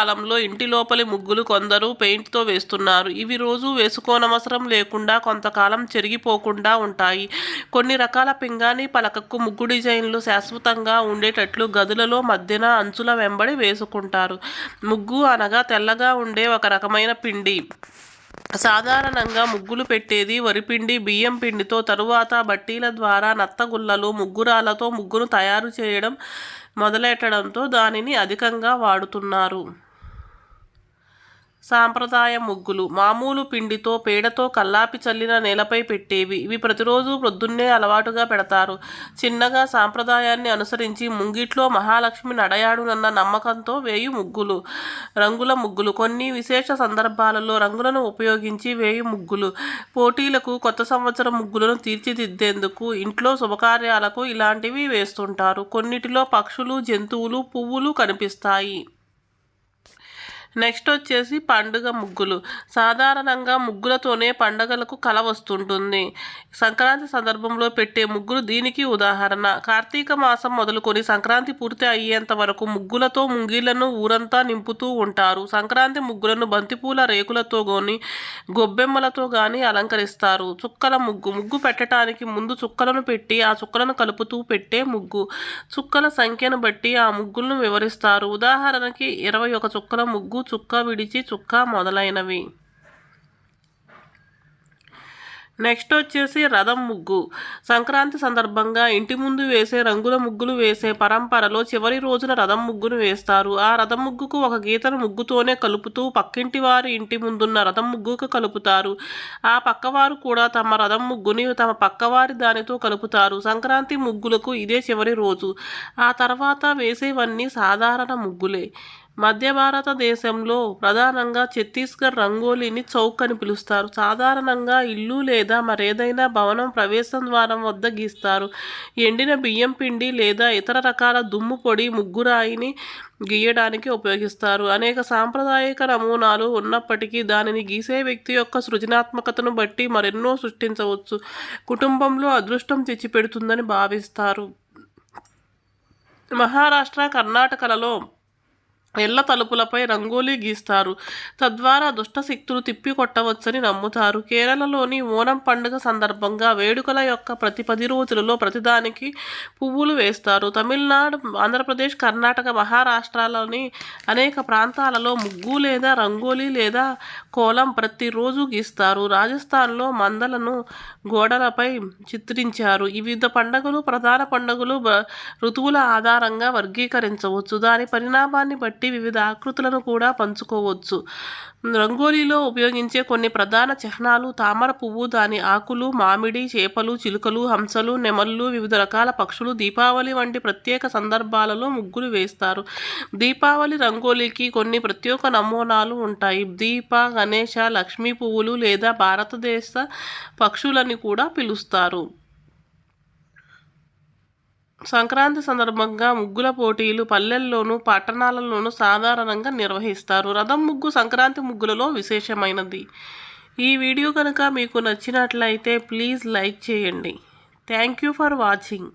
కాలంలో ఇంటి లోపలి ముగ్గులు కొందరు పెయింట్తో వేస్తున్నారు. ఇవి రోజు వేసుకోనవసరం లేకుండా కొంతకాలం చెరిగిపోకుండా ఉంటాయి. కొన్ని రకాల పింగాణీ పలకకు ముగ్గు డిజైన్లు శాశ్వతంగా ఉండేటట్లు గదులలో మధ్యన అంచుల వెంబడి వేసుకుంటారు. ముగ్గు అనగా తెల్లగా ఉండే ఒక రకమైన పిండి. సాధారణంగా ముగ్గులు పెట్టేది వరిపిండి, బియ్యం పిండితో. తరువాత బట్టీల ద్వారా నత్తగుల్లలు, ముగ్గురాలతో ముగ్గును తయారు చేయడం మొదలెట్టడంతో దానిని అధికంగా వాడుతున్నారు. సాంప్రదాయ ముగ్గులు మామూలు పిండితో పేడతో కల్లాపి చల్లిన నేలపై పెట్టేవి. ఇవి ప్రతిరోజు ప్రొద్దున్నే అలవాటుగా పెడతారు. చిన్నగా సాంప్రదాయాన్ని అనుసరించి ముంగిట్లో మహాలక్ష్మి నడయాడునన్న నమ్మకంతో వేయు ముగ్గులు. రంగుల ముగ్గులు కొన్ని విశేష సందర్భాలలో రంగులను ఉపయోగించి వేయు ముగ్గులు. పోటీలకు, కొత్త సంవత్సరం ముగ్గులను తీర్చిదిద్దేందుకు, ఇంట్లో శుభకార్యాలకు ఇలాంటివి వేస్తుంటారు. కొన్నిటిలో పక్షులు, జంతువులు, పువ్వులు కనిపిస్తాయి. నెక్స్ట్ వచ్చేసి పండుగ ముగ్గులు. సాధారణంగా ముగ్గులతోనే పండుగలకు కళ వస్తుంటుంది. సంక్రాంతి సందర్భంలో పెట్టే ముగ్గులు దీనికి ఉదాహరణ. కార్తీక మాసం మొదలుకొని సంక్రాంతి పూర్తి అయ్యేంత వరకు ముగ్గులతో ముంగిళ్లను ఊరంతా నింపుతూ ఉంటారు. సంక్రాంతి ముగ్గులను బంతిపూల రేకులతో గాని, గొబ్బెమ్మలతో గాని అలంకరిస్తారు. చుక్కల ముగ్గు ముగ్గు పెట్టడానికి ముందు చుక్కలను పెట్టి ఆ చుక్కలను కలుపుతూ పెట్టే ముగ్గు. చుక్కల సంఖ్యను బట్టి ఆ ముగ్గులను వివరిస్తారు. ఉదాహరణకి 21 చుక్కల ముగ్గు, చుక్క విడిచి చుక్క మొదలైనవి. నెక్స్ట్ వచ్చేసి రథం ముగ్గు. సంక్రాంతి సందర్భంగా ఇంటి ముందు వేసే రంగుల ముగ్గులు వేసే పరంపరలో చివరి రోజున రథం ముగ్గును వేస్తారు. ఆ రథం ముగ్గుకు ఒక గీతను ముగ్గుతోనే కలుపుతూ పక్కింటి వారి ఇంటి ముందున్న రథం ముగ్గుకు కలుపుతారు. ఆ పక్కవారు కూడా తమ రథం ముగ్గుని తమ పక్కవారి దానితో కలుపుతారు. సంక్రాంతి ముగ్గులకు ఇదే చివరి రోజు. ఆ తర్వాత వేసేవన్నీ సాధారణ ముగ్గులే. మధ్య భారతదేశంలో ప్రధానంగా ఛత్తీస్గఢ్ రంగోలీని చౌక్ అని పిలుస్తారు. సాధారణంగా ఇల్లు లేదా మరేదైనా భవనం ప్రవేశం ద్వారం వద్ద గీస్తారు. ఎండిన బియ్యం పిండి లేదా ఇతర రకాల దుమ్ము పొడి ముగ్గురాయిని గీయడానికి ఉపయోగిస్తారు. అనేక సాంప్రదాయిక నమూనాలు ఉన్నప్పటికీ దానిని గీసే వ్యక్తి యొక్క సృజనాత్మకతను బట్టి మరెన్నో సృష్టించవచ్చు. కుటుంబంలో అదృష్టం తెచ్చిపెడుతుందని భావిస్తారు. మహారాష్ట్ర, కర్ణాటకలలో ఇళ్ల తలుపులపై రంగోలీ గీస్తారు. తద్వారా దుష్టశక్తులు తిప్పికొట్టవచ్చని నమ్ముతారు. కేరళలోని ఓనం పండుగ సందర్భంగా వేడుకల యొక్క ప్రతి 10 రోజులలో ప్రతిదానికి పువ్వులు వేస్తారు. తమిళనాడు, ఆంధ్రప్రదేశ్, కర్ణాటక, మహారాష్ట్రలోని అనేక ప్రాంతాలలో ముగ్గు లేదా రంగోలీ లేదా కోలం ప్రతిరోజు గీస్తారు. రాజస్థాన్లో మందలను గోడలపై చిత్రించారు. ఈ వివిధ పండుగలు ప్రధాన పండుగలు ఋతువుల ఆధారంగా వర్గీకరించవచ్చు. దాని పరిణామాన్ని బట్టి వివిధ ఆకృతులను కూడా పంచుకోవచ్చు. రంగోలీలో ఉపయోగించే కొన్ని ప్రధాన చిహ్నాలు తామర పువ్వు, దాని ఆకులు, మామిడి, చేపలు, చిలుకలు, హంసలు, నెమళ్ళు, వివిధ రకాల పక్షులు. దీపావళి వంటి ప్రత్యేక సందర్భాలలో ముగ్గులు వేస్తారు. దీపావళి రంగోలీకి కొన్ని ప్రత్యేక నమూనాలు ఉంటాయి. దీప, గణేశ, లక్ష్మీ పువ్వులు లేదా భారతదేశ పక్షులని కూడా పిలుస్తారు. సంక్రాంతి సందర్భంగా ముగ్గుల పోటీలు పల్లెల్లోనూ పట్టణాలలోనూ సాధారణంగా నిర్వహిస్తారు. రథం ముగ్గు సంక్రాంతి ముగ్గులలో విశేషమైనది. ఈ వీడియో కనుక మీకు నచ్చినట్లయితే ప్లీజ్ లైక్ చేయండి. Thank you for watching.